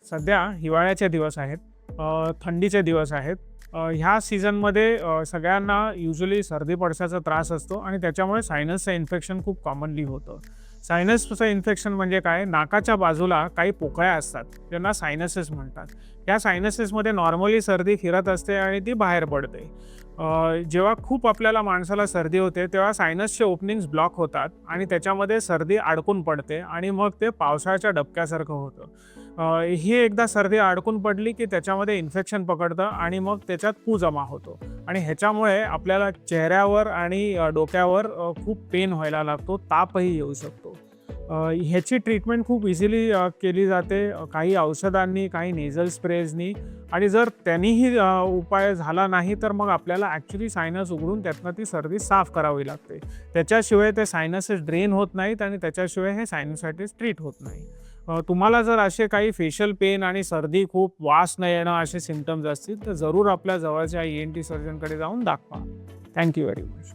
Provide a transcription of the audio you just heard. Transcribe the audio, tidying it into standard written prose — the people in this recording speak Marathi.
सध्या हिवाळ्याचे दिवस आहेत, थंडीचे दिवस आहेत. ह्या सीझनमध्ये सगळ्यांना युजुअली सर्दी पडसाचा त्रास असतो आणि त्याच्यामुळे सायनसचं इन्फेक्शन खूप कॉमनली होतं. सायनसचं इन्फेक्शन म्हणजे काय? नाकाच्या बाजूला काही पोकळ्या असतात, ज्यांना सायनसेस म्हणतात. या सायनसेसमध्ये नॉर्मली सर्दी फिरत असते आणि ती बाहेर पडते. जेव्हा खूप आपल्याला माणसाला सर्दी होते, तेव्हा सायनसचे ओपनिंग्स ब्लॉक होतात आणि त्याच्यामध्ये सर्दी अडकून पडते आणि मग ते पावसाळ्याच्या डबक्यासारखं होतं. ही एकदा सर्दी अडकून पडली की त्याच्यामध्ये इन्फेक्शन पकडतं आणि मग त्याच्यात पू जमा होतो आणि ह्याच्यामुळे आपल्याला चेहऱ्यावर आणि डोक्यावर खूप पेन व्हायला लागतो, तापही येऊ शकतो. ह्याची ट्रीटमेंट खूप इझिली केली जाते, काही औषधांनी, काही नेझल स्प्रेजनी. आणि जर त्यांनीही उपाय झाला नाही तर मग आपल्याला ॲक्च्युली सायनस उघडून त्यातनं ती सर्दी साफ करावी लागते. त्याच्याशिवाय ते सायनसेस ड्रेन होत नाहीत आणि त्याच्याशिवाय हे सायनसायटिस ट्रीट होत नाही. तुम्हाला जर असे काही फेशियल पेन आणि सर्दी, खूप वास न येणं असे सिम्पटम्स असतील तर जरूर आपल्या जवळच्या ENT सर्जनकडे जाऊन दाखवा. Thank you very much.